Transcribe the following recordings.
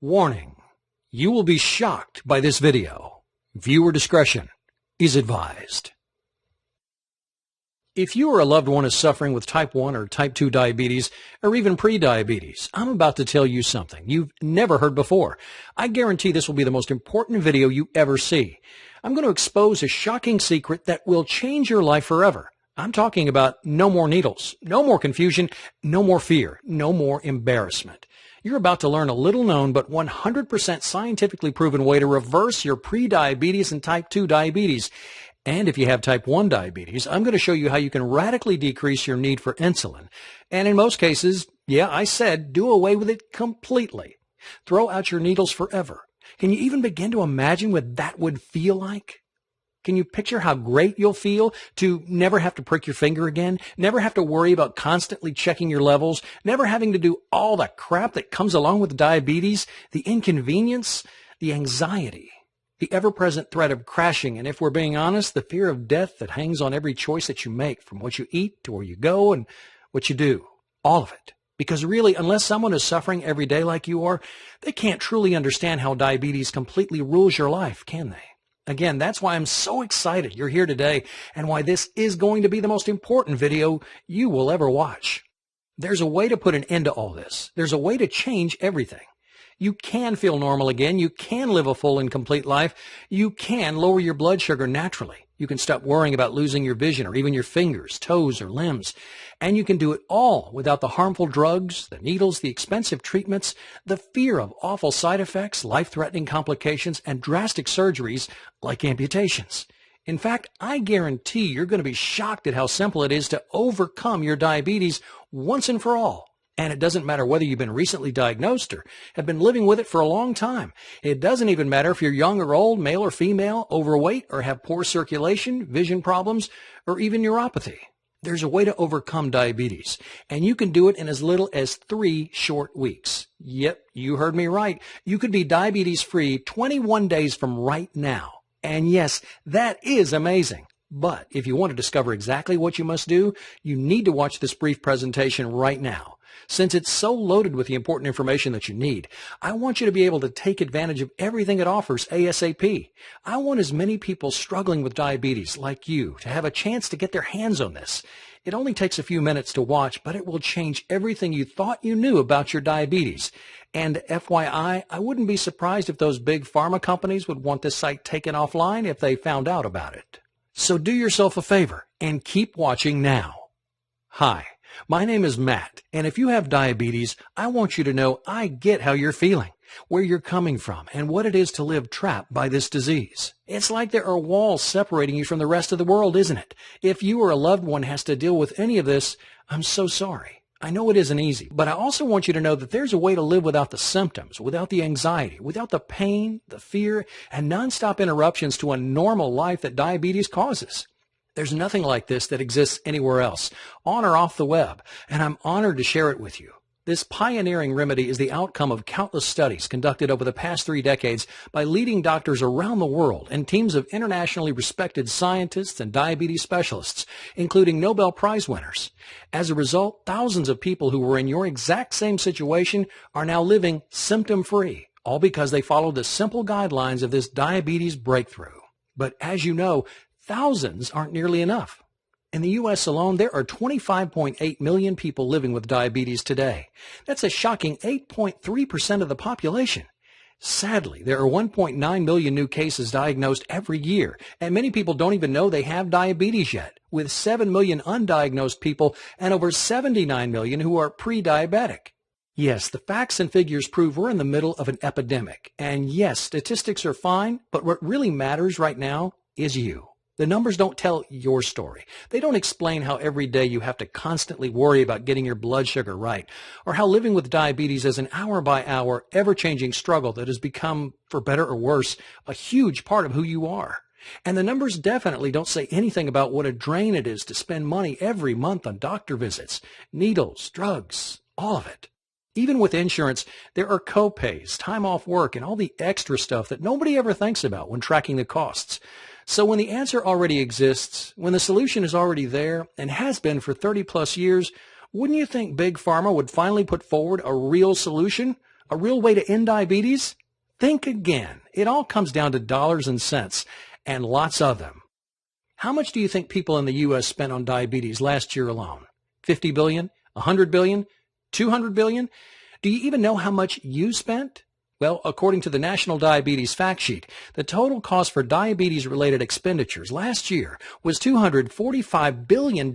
Warning: you will be shocked by this video. Viewer discretion is advised. If you or a loved one is suffering with type 1 or type 2 diabetes, or even pre-diabetes, I'm about to tell you something you've never heard before. I guarantee this will be the most important video you ever see. I'm going to expose a shocking secret that will change your life forever. I'm talking about no more needles, no more confusion, no more fear, no more embarrassment. You're about to learn a little-known but 100% scientifically proven way to reverse your pre-diabetes and type 2 diabetes. And if you have type 1 diabetes, I'm going to show you how you can radically decrease your need for insulin. And in most cases, yeah, I said do away with it completely. Throw out your needles forever. Can you even begin to imagine what that would feel like? Can you picture how great you'll feel to never have to prick your finger again, never have to worry about constantly checking your levels, never having to do all the crap that comes along with diabetes, the inconvenience, the anxiety, the ever-present threat of crashing, and if we're being honest, the fear of death that hangs on every choice that you make, from what you eat to where you go and what you do, all of it. Because really, unless someone is suffering every day like you are, they can't truly understand how diabetes completely rules your life, can they? Again, that's why I'm so excited you're here today and why this is going to be the most important video you will ever watch. There's a way to put an end to all this. There's a way to change everything. You can feel normal again. You can live a full and complete life. You can lower your blood sugar naturally. You can stop worrying about losing your vision or even your fingers, toes, or limbs. And you can do it all without the harmful drugs, the needles, the expensive treatments, the fear of awful side effects, life-threatening complications, and drastic surgeries like amputations. In fact, I guarantee you're going to be shocked at how simple it is to overcome your diabetes once and for all. And it doesn't matter whether you've been recently diagnosed or have been living with it for a long time. It doesn't even matter if you're young or old, male or female, overweight, or have poor circulation, vision problems, or even neuropathy. There's a way to overcome diabetes, and you can do it in as little as 3 short weeks. Yep, you heard me right. You could be diabetes-free 21 days from right now. And yes, that is amazing. But if you want to discover exactly what you must do, you need to watch this brief presentation right now. Since it's so loaded with the important information that you need, I want you to be able to take advantage of everything it offers ASAP. I want as many people struggling with diabetes like you to have a chance to get their hands on this. It only takes a few minutes to watch, but it will change everything you thought you knew about your diabetes. And FYI, I wouldn't be surprised if those big pharma companies would want this site taken offline if they found out about it. So do yourself a favor and keep watching now. Hi. My name is Matt, and if you have diabetes, I want you to know I get how you're feeling, where you're coming from, and what it is to live trapped by this disease. It's like there are walls separating you from the rest of the world, isn't it? If you or a loved one has to deal with any of this, I'm so sorry. I know it isn't easy, but I also want you to know that there's a way to live without the symptoms, without the anxiety, without the pain, the fear, and nonstop interruptions to a normal life that diabetes causes. There's nothing like this that exists anywhere else, on or off the web, and I'm honored to share it with you. This pioneering remedy is the outcome of countless studies conducted over the past 3 decades by leading doctors around the world and teams of internationally respected scientists and diabetes specialists, including Nobel Prize winners. As a result, thousands of people who were in your exact same situation are now living symptom-free, all because they followed the simple guidelines of this diabetes breakthrough. But as you know, thousands aren't nearly enough. In the U.S. alone, there are 25.8 million people living with diabetes today. That's a shocking 8.3% of the population. Sadly, there are 1.9 million new cases diagnosed every year, and many people don't even know they have diabetes yet, with 7 million undiagnosed people and over 79 million who are pre-diabetic. Yes, the facts and figures prove we're in the middle of an epidemic. And yes, statistics are fine, but what really matters right now is you. The numbers don't tell your story. They don't explain how every day you have to constantly worry about getting your blood sugar right, or how living with diabetes is an hour-by-hour, ever-changing struggle that has become, for better or worse, a huge part of who you are. And the numbers definitely don't say anything about what a drain it is to spend money every month on doctor visits, needles, drugs, all of it. Even with insurance, there are co-pays, time off work, and all the extra stuff that nobody ever thinks about when tracking the costs. So when the answer already exists, when the solution is already there and has been for 30 plus years, wouldn't you think Big Pharma would finally put forward a real solution? A real way to end diabetes? Think again. It all comes down to dollars and cents, and lots of them. How much do you think people in the U.S. spent on diabetes last year alone? 50 billion? 100 billion? 200 billion? Do you even know how much you spent? Well, according to the National Diabetes Fact Sheet, the total cost for diabetes-related expenditures last year was $245 billion.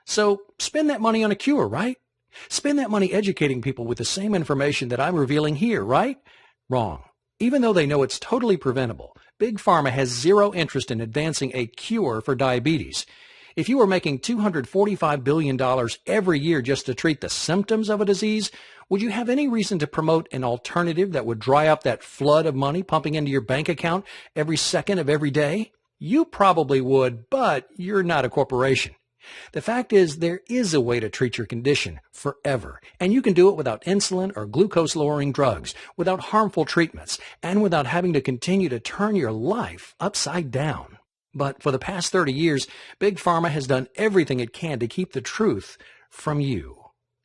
So spend that money on a cure, right? Spend that money educating people with the same information that I'm revealing here, right? Wrong. Even though they know it's totally preventable, Big Pharma has zero interest in advancing a cure for diabetes. If you were making $245 billion every year just to treat the symptoms of a disease, would you have any reason to promote an alternative that would dry up that flood of money pumping into your bank account every second of every day? You probably would, but you're not a corporation. The fact is, there is a way to treat your condition forever, and you can do it without insulin or glucose-lowering drugs, without harmful treatments, and without having to continue to turn your life upside down. But for the past 30 years, Big Pharma has done everything it can to keep the truth from you.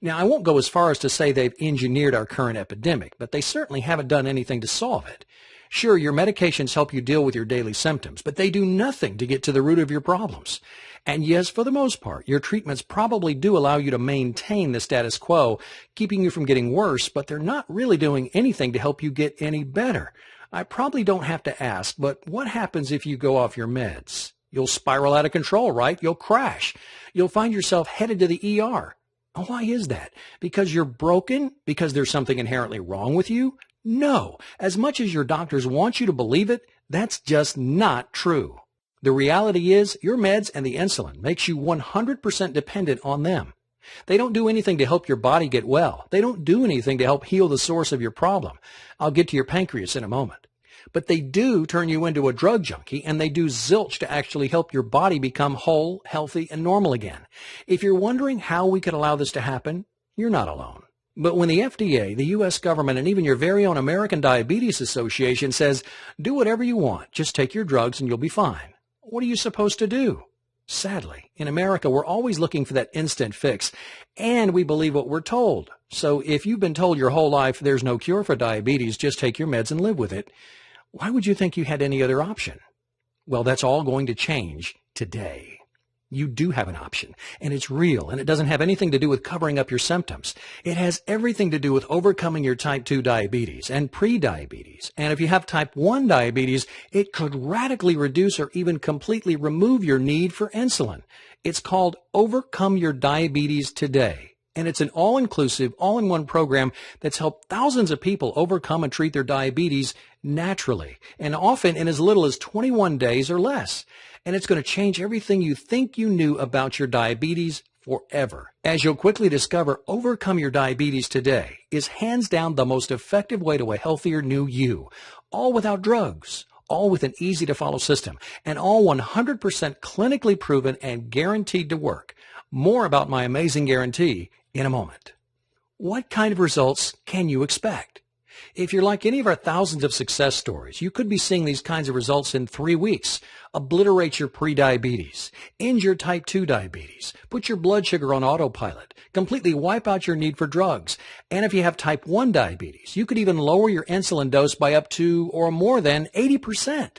Now, I won't go as far as to say they've engineered our current epidemic, but they certainly haven't done anything to solve it. Sure, your medications help you deal with your daily symptoms, but they do nothing to get to the root of your problems. And yes, for the most part, your treatments probably do allow you to maintain the status quo, keeping you from getting worse, but they're not really doing anything to help you get any better. I probably don't have to ask, but what happens if you go off your meds? You'll spiral out of control, right? You'll crash. You'll find yourself headed to the ER. Why is that? Because you're broken? Because there's something inherently wrong with you? No. As much as your doctors want you to believe it, that's just not true. The reality is your meds and the insulin makes you 100% dependent on them. They don't do anything to help your body get well. They don't do anything to help heal the source of your problem. I'll get to your pancreas in a moment. But they do turn you into a drug junkie, and they do zilch to actually help your body become whole, healthy, and normal again. If you're wondering how we could allow this to happen, you're not alone. But when the FDA, the U.S. government, and even your very own American Diabetes Association says, do whatever you want, just take your drugs and you'll be fine, what are you supposed to do? Sadly, in America, we're always looking for that instant fix, and we believe what we're told. So if you've been told your whole life there's no cure for diabetes, just take your meds and live with it, why would you think you had any other option? Well, that's all going to change today. You do have an option, and it's real, and it doesn't have anything to do with covering up your symptoms. It has everything to do with overcoming your type 2 diabetes and pre-diabetes. And if you have type 1 diabetes, it could radically reduce or even completely remove your need for insulin. It's called Overcome Your Diabetes Today. And it's an all-inclusive, all-in-one program that's helped thousands of people overcome and treat their diabetes naturally, and often in as little as 21 days or less. And it's going to change everything you think you knew about your diabetes forever. As you'll quickly discover, Overcome Your Diabetes Today is hands down the most effective way to a healthier new you, all without drugs, all with an easy-to-follow system, and all 100% clinically proven and guaranteed to work. More about my amazing guarantee in a moment. What kind of results can you expect? If you're like any of our thousands of success stories, you could be seeing these kinds of results in 3 weeks. Obliterate your prediabetes, end your type 2 diabetes, put your blood sugar on autopilot, completely wipe out your need for drugs. And if you have type 1 diabetes, you could even lower your insulin dose by up to or more than 80%.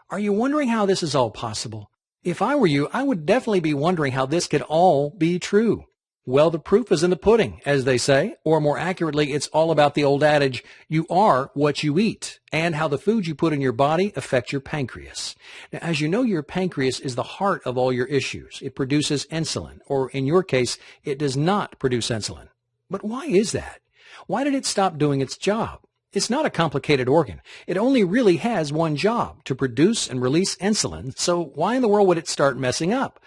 Are you wondering how this is all possible? If I were you, I would definitely be wondering how this could all be true. Well, the proof is in the pudding, as they say, or more accurately, it's all about the old adage, you are what you eat, and how the food you put in your body affect your pancreas. Now, as you know, your pancreas is the heart of all your issues. It produces insulin, or in your case, it does not produce insulin. But why is that? Why did it stop doing its job? It's not a complicated organ. It only really has one job, to produce and release insulin, so why in the world would it start messing up?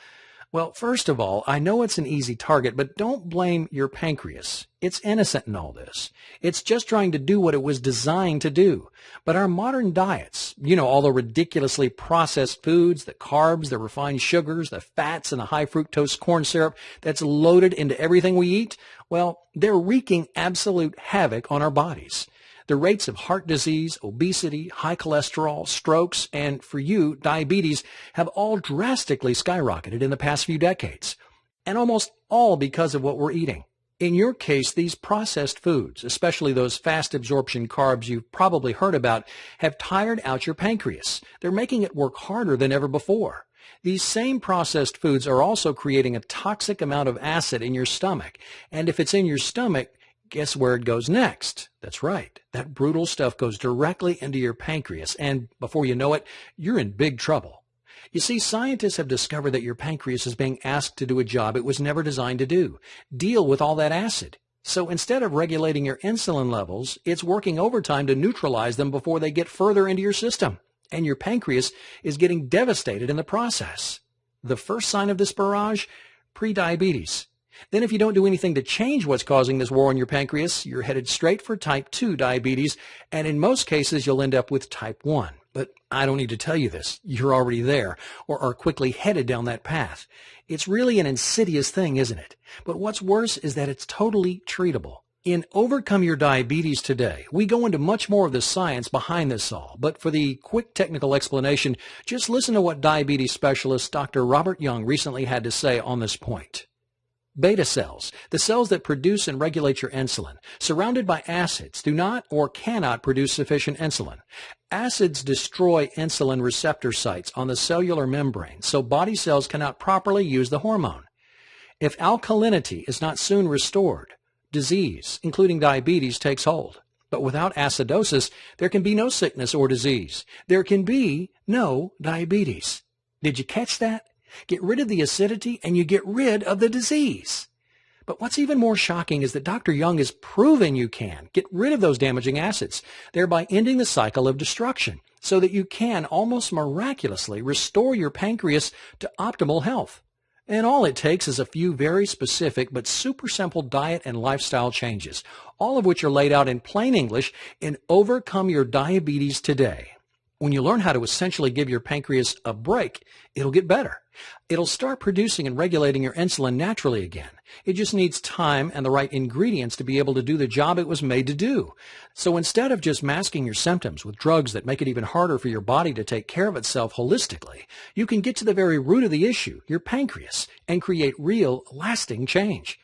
Well, first of all, I know it's an easy target, but don't blame your pancreas. It's innocent in all this. It's just trying to do what it was designed to do. But our modern diets, all the ridiculously processed foods, the carbs, the refined sugars, the fats, and the high fructose corn syrup that's loaded into everything we eat, well, they're wreaking absolute havoc on our bodies. The rates of heart disease, obesity, high cholesterol, strokes, and for you, diabetes have all drastically skyrocketed in the past few decades. And almost all because of what we're eating. In your case, these processed foods, especially those fast absorption carbs you've probably heard about, have tired out your pancreas. They're making it work harder than ever before. These same processed foods are also creating a toxic amount of acid in your stomach. And if it's in your stomach, guess where it goes next? That's right. That brutal stuff goes directly into your pancreas. And before you know it, you're in big trouble. You see, scientists have discovered that your pancreas is being asked to do a job it was never designed to do. Deal with all that acid. So instead of regulating your insulin levels, it's working overtime to neutralize them before they get further into your system. And your pancreas is getting devastated in the process. The first sign of this barrage? Prediabetes. Then if you don't do anything to change what's causing this war on your pancreas, you're headed straight for type 2 diabetes, and in most cases you'll end up with type 1. But I don't need to tell you this. You're already there, or are quickly headed down that path. It's really an insidious thing, isn't it? But what's worse is that it's totally treatable. In Overcome Your Diabetes Today, we go into much more of the science behind this all. But for the quick technical explanation, just listen to what diabetes specialist Dr. Robert Young recently had to say on this point. Beta cells, the cells that produce and regulate your insulin, surrounded by acids, do not or cannot produce sufficient insulin. Acids destroy insulin receptor sites on the cellular membrane, so body cells cannot properly use the hormone. If alkalinity is not soon restored, disease, including diabetes, takes hold. But without acidosis, there can be no sickness or disease. There can be no diabetes. Did you catch that? Get rid of the acidity and you get rid of the disease. But what's even more shocking is that Dr. Young has proven you can get rid of those damaging acids, thereby ending the cycle of destruction, so that you can almost miraculously restore your pancreas to optimal health. And all it takes is a few very specific but super simple diet and lifestyle changes, all of which are laid out in plain English in Overcome Your Diabetes Today. When you learn how to essentially give your pancreas a break, it'll get better. It'll start producing and regulating your insulin naturally again. It just needs time and the right ingredients to be able to do the job it was made to do. So instead of just masking your symptoms with drugs that make it even harder for your body to take care of itself holistically, you can get to the very root of the issue, your pancreas, and create real, lasting change.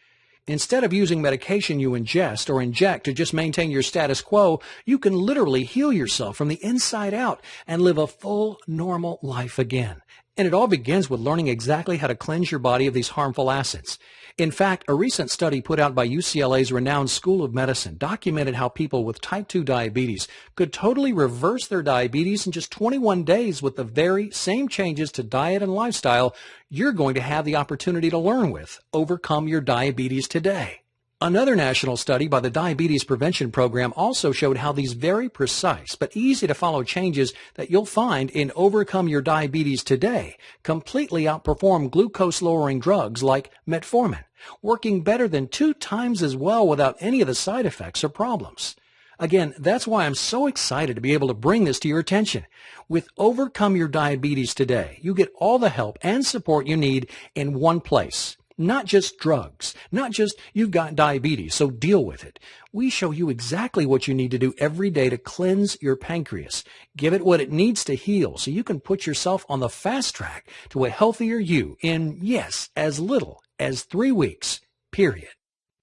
Instead of using medication you ingest or inject to just maintain your status quo, you can literally heal yourself from the inside out and live a full, normal life again. And it all begins with learning exactly how to cleanse your body of these harmful acids. In fact, a recent study put out by UCLA's renowned School of Medicine documented how people with type 2 diabetes could totally reverse their diabetes in just 21 days with the very same changes to diet and lifestyle you're going to have the opportunity to learn with. Overcome Your Diabetes Today. Another national study by the Diabetes Prevention Program also showed how these very precise but easy to follow changes that you'll find in Overcome Your Diabetes Today completely outperform glucose-lowering drugs like metformin, working better than 2 times as well without any of the side effects or problems. Again, that's why I'm so excited to be able to bring this to your attention. With Overcome Your Diabetes Today, you get all the help and support you need in one place. Not just drugs, not just you've got diabetes, so deal with it. We show you exactly what you need to do every day to cleanse your pancreas. Give it what it needs to heal so you can put yourself on the fast track to a healthier you in, yes, as little as 3 weeks, period.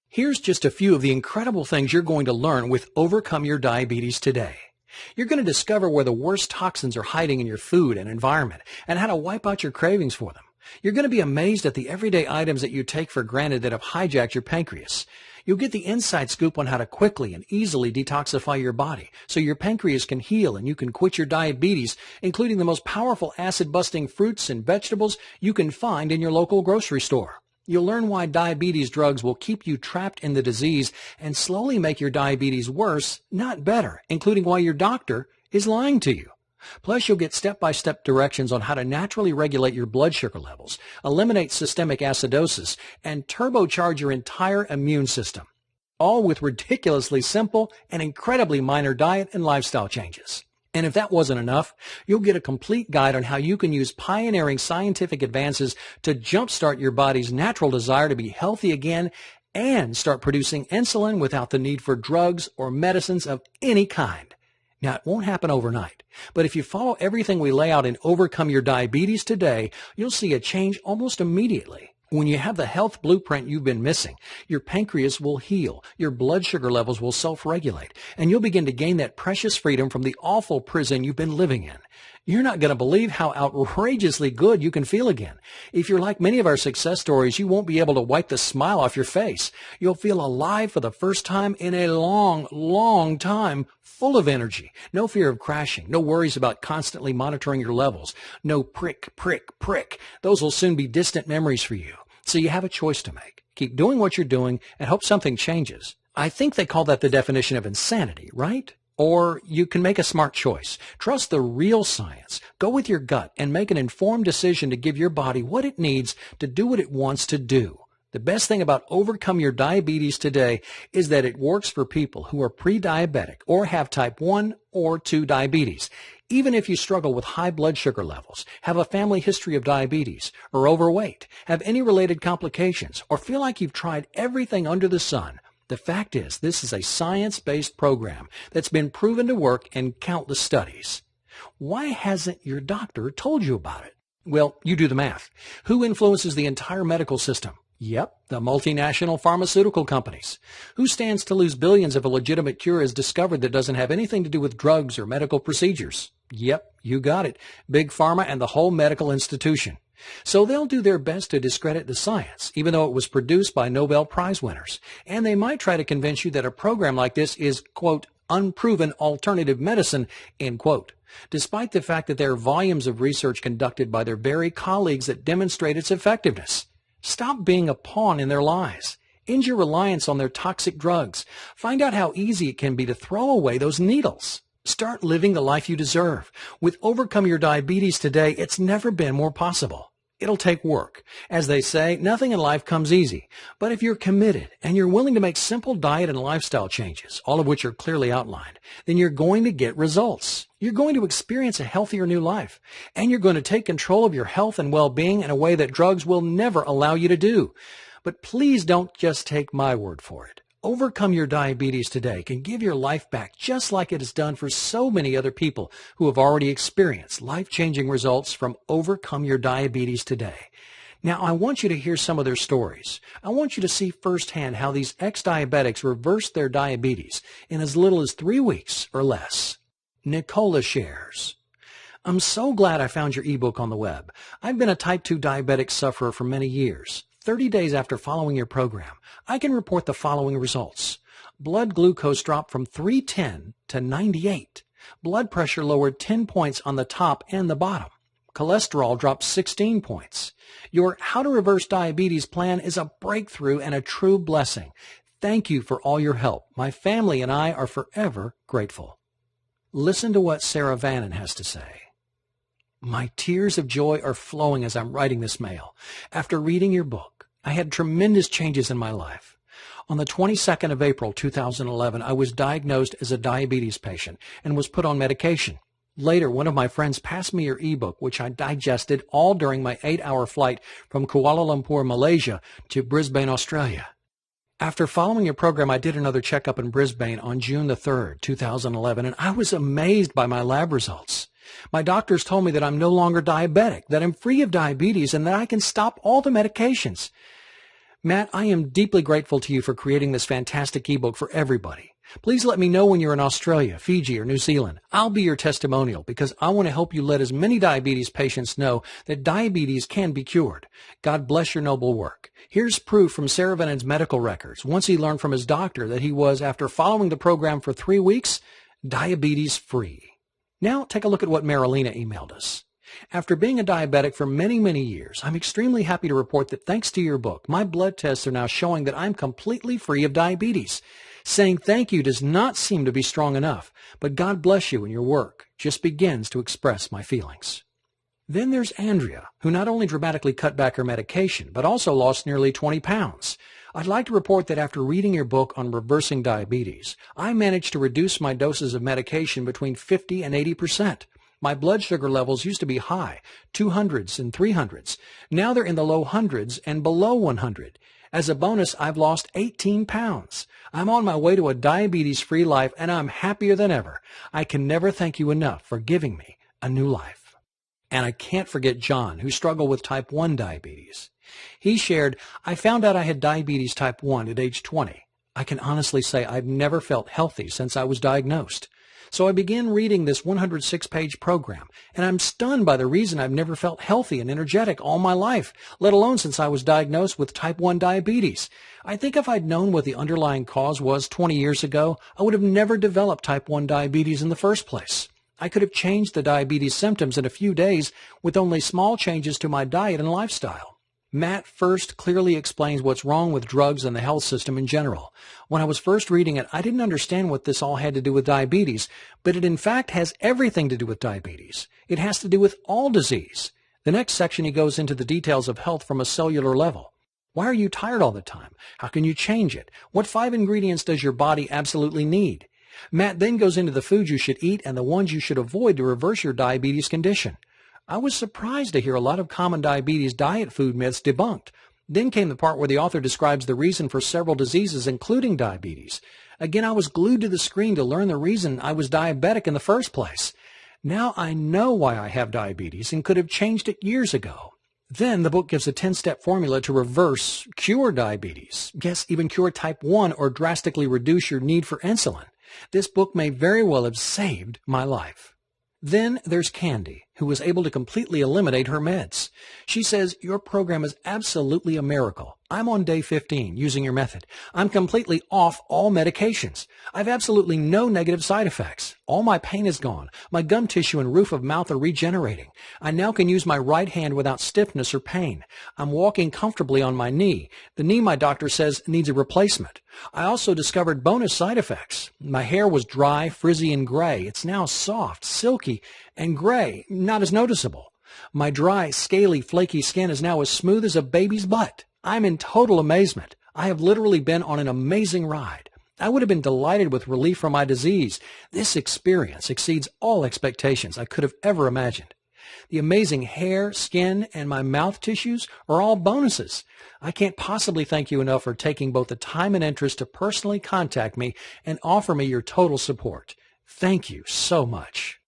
Here's just a few of the incredible things you're going to learn with Overcome Your Diabetes Today. You're going to discover where the worst toxins are hiding in your food and environment and how to wipe out your cravings for them. You're going to be amazed at the everyday items that you take for granted that have hijacked your pancreas. You'll get the inside scoop on how to quickly and easily detoxify your body so your pancreas can heal and you can quit your diabetes, including the most powerful acid-busting fruits and vegetables you can find in your local grocery store. You'll learn why diabetes drugs will keep you trapped in the disease and slowly make your diabetes worse, not better, including why your doctor is lying to you. Plus, you'll get step-by-step directions on how to naturally regulate your blood sugar levels, eliminate systemic acidosis, and turbocharge your entire immune system, all with ridiculously simple and incredibly minor diet and lifestyle changes. And if that wasn't enough, you'll get a complete guide on how you can use pioneering scientific advances to jumpstart your body's natural desire to be healthy again and start producing insulin without the need for drugs or medicines of any kind. Now, it won't happen overnight, but if you follow everything we lay out in Overcome Your Diabetes Today, you'll see a change almost immediately. When you have the health blueprint you've been missing, your pancreas will heal, your blood sugar levels will self-regulate, and you'll begin to gain that precious freedom from the awful prison you've been living in. You're not going to believe how outrageously good you can feel again. If you're like many of our success stories, you won't be able to wipe the smile off your face. You'll feel alive for the first time in a long, long time, full of energy. No fear of crashing, no worries about constantly monitoring your levels, no prick, prick, prick. Those will soon be distant memories for you. So you have a choice to make. Keep doing what you're doing and hope something changes. I think they call that the definition of insanity, right? Or you can make a smart choice. Trust the real science. Go with your gut and make an informed decision to give your body what it needs to do what it wants to do. The best thing about Overcome Your Diabetes today is that it works for people who are pre-diabetic or have type 1 or 2 diabetes. Even if you struggle with high blood sugar levels, have a family history of diabetes, or overweight, have any related complications, or feel like you've tried everything under the sun, the fact is this is a science-based program that's been proven to work in countless studies. Why hasn't your doctor told you about it? Well, you do the math. Who influences the entire medical system? Yep, the multinational pharmaceutical companies. Who stands to lose billions if a legitimate cure is discovered that doesn't have anything to do with drugs or medical procedures? Yep, you got it. Big Pharma and the whole medical institution. So they'll do their best to discredit the science, even though it was produced by Nobel Prize winners. And they might try to convince you that a program like this is, quote, unproven alternative medicine, end quote, despite the fact that there are volumes of research conducted by their very colleagues that demonstrate its effectiveness. Stop being a pawn in their lies. End your reliance on their toxic drugs. Find out how easy it can be to throw away those needles. Start living the life you deserve. With Overcome Your Diabetes today, it's never been more possible. It'll take work. As they say, nothing in life comes easy. But if you're committed and you're willing to make simple diet and lifestyle changes, all of which are clearly outlined, then you're going to get results. You're going to experience a healthier new life. And you're going to take control of your health and well-being in a way that drugs will never allow you to do. But please don't just take my word for it. Overcome Your Diabetes today can give your life back just like it has done for so many other people who have already experienced life-changing results from Overcome Your Diabetes today. Now, I want you to hear some of their stories. I want you to see firsthand how these ex-diabetics reversed their diabetes in as little as 3 weeks or less. Nicola shares, I'm so glad I found your ebook on the web. I've been a type 2 diabetic sufferer for many years. 30 days after following your program, I can report the following results. Blood glucose dropped from 310 to 98. Blood pressure lowered 10 points on the top and the bottom. Cholesterol dropped 16 points. Your How to Reverse Diabetes plan is a breakthrough and a true blessing. Thank you for all your help. My family and I are forever grateful. Listen to what Sarah Vannon has to say. My tears of joy are flowing as I'm writing this mail. After reading your book, I had tremendous changes in my life. On the 22nd of April, 2011, I was diagnosed as a diabetes patient and was put on medication. Later, one of my friends passed me your ebook, which I digested all during my 8-hour flight from Kuala Lumpur, Malaysia to Brisbane, Australia. After following your program, I did another checkup in Brisbane on June the 3rd, 2011, and I was amazed by my lab results. My doctors told me that I'm no longer diabetic, that I'm free of diabetes, and that I can stop all the medications. Matt, I am deeply grateful to you for creating this fantastic ebook for everybody. Please let me know when you're in Australia, Fiji, or New Zealand. I'll be your testimonial because I want to help you let as many diabetes patients know that diabetes can be cured. God bless your noble work. Here's proof from Sarah Vannon's medical records. Once he learned from his doctor that he was, after following the program for 3 weeks, diabetes free. Now take a look at what Marilena emailed us. After being a diabetic for many, many years, I'm extremely happy to report that thanks to your book, my blood tests are now showing that I'm completely free of diabetes. Saying thank you does not seem to be strong enough, but God bless you and your work just begins to express my feelings. Then there's Andrea, who not only dramatically cut back her medication, but also lost nearly 20 pounds. I'd like to report that after reading your book on reversing diabetes, I managed to reduce my doses of medication between 50 and 80%. My blood sugar levels used to be high, 200s and 300s. Now they're in the low hundreds and below 100. As a bonus, I've lost 18 pounds. I'm on my way to a diabetes-free life, and I'm happier than ever. I can never thank you enough for giving me a new life. And I can't forget John, who struggled with type 1 diabetes. He shared, "I found out I had diabetes type 1 at age 20. I can honestly say I've never felt healthy since I was diagnosed. So I began reading this 106-page program, and I'm stunned by the reason I've never felt healthy and energetic all my life, let alone since I was diagnosed with type 1 diabetes. I think if I'd known what the underlying cause was 20 years ago, I would have never developed type 1 diabetes in the first place. I could have changed the diabetes symptoms in a few days with only small changes to my diet and lifestyle." Matt first clearly explains what's wrong with drugs and the health system in general. When I was first reading it, I didn't understand what this all had to do with diabetes, but it in fact has everything to do with diabetes. It has to do with all disease. The next section, he goes into the details of health from a cellular level. Why are you tired all the time? How can you change it? What 5 ingredients does your body absolutely need? Matt then goes into the foods you should eat and the ones you should avoid to reverse your diabetes condition. I was surprised to hear a lot of common diabetes diet food myths debunked. Then came the part where the author describes the reason for several diseases, including diabetes. Again, I was glued to the screen to learn the reason I was diabetic in the first place. Now I know why I have diabetes and could have changed it years ago. Then the book gives a 10-step formula to reverse, cure diabetes. Yes, even cure type 1 or drastically reduce your need for insulin. This book may very well have saved my life. Then there's Candy, who was able to completely eliminate her meds. She says, "Your program is absolutely a miracle. I'm on day 15 using your method. I'm completely off all medications. I've absolutely no negative side effects. All my pain is gone. My gum tissue and roof of mouth are regenerating. I now can use my right hand without stiffness or pain. I'm walking comfortably on my knee. The knee, my doctor says, needs a replacement. I also discovered bonus side effects. My hair was dry, frizzy, and gray. It's now soft, silky, and gray, not as noticeable. My dry, scaly, flaky skin is now as smooth as a baby's butt. I'm in total amazement. I have literally been on an amazing ride. I would have been delighted with relief from my disease. This experience exceeds all expectations I could have ever imagined. The amazing hair, skin, and my mouth tissues are all bonuses. I can't possibly thank you enough for taking both the time and interest to personally contact me and offer me your total support. Thank you so much."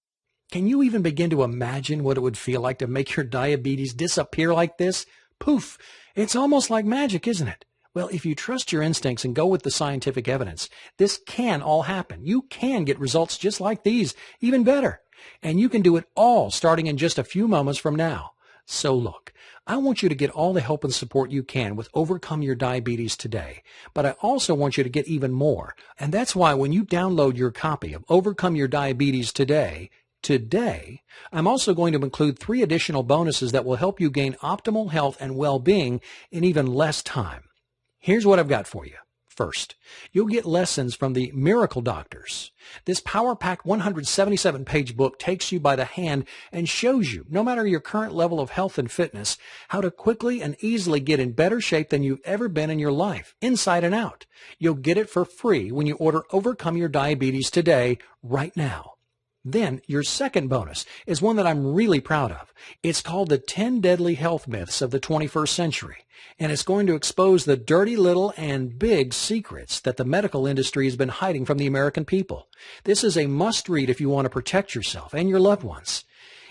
Can you even begin to imagine what it would feel like to make your diabetes disappear like this? Poof! It's almost like magic, isn't it? Well, if you trust your instincts and go with the scientific evidence, this can all happen. You can get results just like these, even better. And you can do it all starting in just a few moments from now. So look, I want you to get all the help and support you can with Overcome Your Diabetes today. But I also want you to get even more. And that's why when you download your copy of Overcome Your Diabetes today, I'm also going to include 3 additional bonuses that will help you gain optimal health and well-being in even less time. Here's what I've got for you. First, you'll get lessons from the Miracle Doctors. This power-packed 177-page book takes you by the hand and shows you, no matter your current level of health and fitness, how to quickly and easily get in better shape than you've ever been in your life, inside and out. You'll get it for free when you order Overcome Your Diabetes today, right now. Then, your second bonus is one that I'm really proud of. It's called the 10 Deadly Health Myths of the 21st Century, and it's going to expose the dirty little and big secrets that the medical industry has been hiding from the American people. This is a must-read if you want to protect yourself and your loved ones.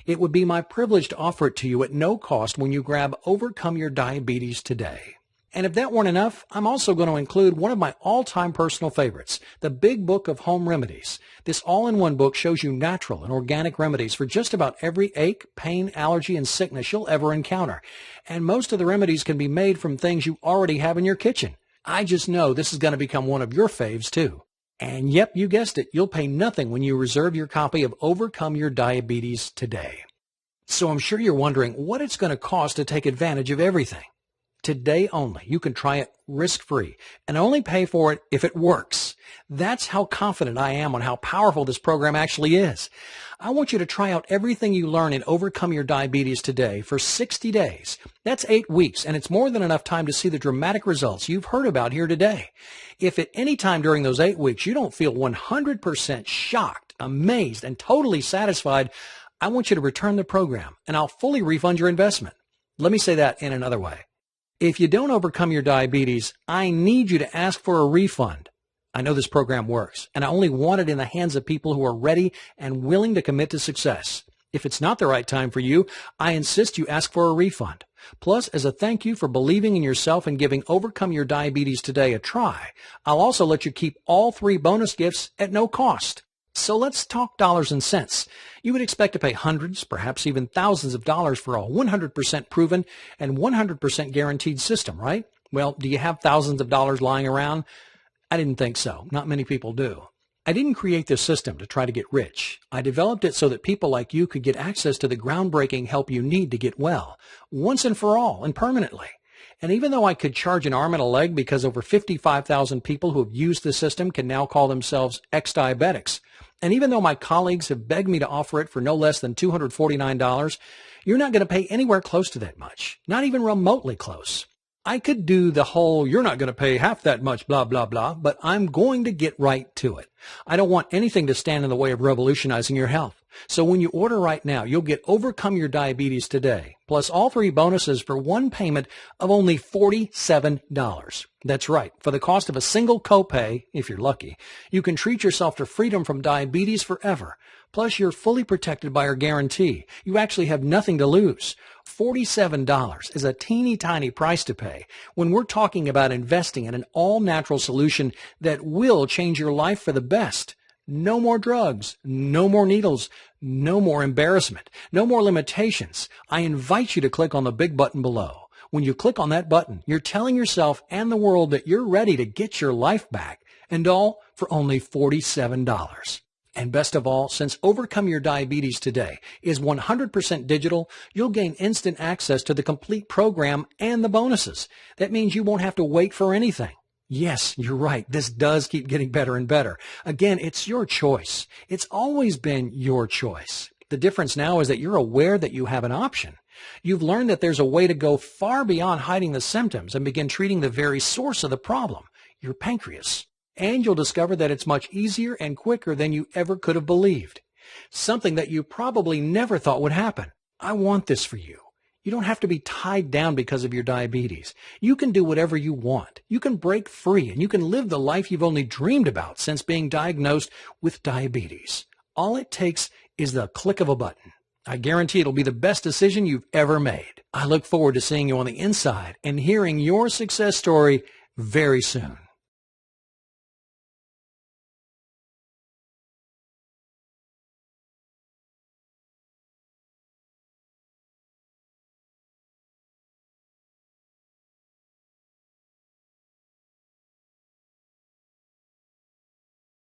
It would be my privilege to offer it to you at no cost when you grab Overcome Your Diabetes today. And if that weren't enough, I'm also going to include one of my all-time personal favorites, the Big Book of Home Remedies. This all-in-one book shows you natural and organic remedies for just about every ache, pain, allergy, and sickness you'll ever encounter. And most of the remedies can be made from things you already have in your kitchen. I just know this is going to become one of your faves, too. And yep, you guessed it, you'll pay nothing when you reserve your copy of Overcome Your Diabetes today. So I'm sure you're wondering what it's going to cost to take advantage of everything. Today only, you can try it risk-free and only pay for it if it works. That's how confident I am on how powerful this program actually is. I want you to try out everything you learn in Overcome Your Diabetes today for 60 days. That's 8 weeks, and it's more than enough time to see the dramatic results you've heard about here today. If at any time during those 8 weeks you don't feel 100% shocked, amazed, and totally satisfied, I want you to return the program, and I'll fully refund your investment. Let me say that in another way. If you don't overcome your diabetes, I need you to ask for a refund. I know this program works, and I only want it in the hands of people who are ready and willing to commit to success. If it's not the right time for you, I insist you ask for a refund. Plus, as a thank you for believing in yourself and giving Overcome Your Diabetes Today a try, I'll also let you keep all 3 bonus gifts at no cost. So let's talk dollars and cents. You would expect to pay hundreds, perhaps even thousands of dollars for a 100% proven and 100% guaranteed system, right? Well, do you have thousands of dollars lying around? I didn't think so. Not many people do. I didn't create this system to try to get rich. I developed it so that people like you could get access to the groundbreaking help you need to get well, once and for all and permanently. And even though I could charge an arm and a leg because over 55,000 people who have used the system can now call themselves ex-diabetics, and even though my colleagues have begged me to offer it for no less than $249, you're not going to pay anywhere close to that much, not even remotely close. I could do the whole, you're not going to pay half that much, blah, blah, blah, but I'm going to get right to it. I don't want anything to stand in the way of revolutionizing your health. So when you order right now, you'll get Overcome Your Diabetes Today, plus all 3 bonuses for one payment of only $47. That's right. For the cost of a single copay, if you're lucky, you can treat yourself to freedom from diabetes forever. Plus, you're fully protected by our guarantee. You actually have nothing to lose. $47 is a teeny tiny price to pay when we're talking about investing in an all-natural solution that will change your life for the best. No more drugs, no more needles, no more embarrassment, no more limitations. I invite you to click on the big button below. When you click on that button, you're telling yourself and the world that you're ready to get your life back, and all for only $47. And best of all, since Overcome Your Diabetes Today is 100% digital, you'll gain instant access to the complete program and the bonuses. That means you won't have to wait for anything. Yes, you're right. This does keep getting better and better. Again, it's your choice. It's always been your choice. The difference now is that you're aware that you have an option. You've learned that there's a way to go far beyond hiding the symptoms and begin treating the very source of the problem, your pancreas. And you'll discover that it's much easier and quicker than you ever could have believed. Something that you probably never thought would happen. I want this for you. You don't have to be tied down because of your diabetes. You can do whatever you want. You can break free and you can live the life you've only dreamed about since being diagnosed with diabetes. All it takes is the click of a button. I guarantee it'll be the best decision you've ever made. I look forward to seeing you on the inside and hearing your success story very soon.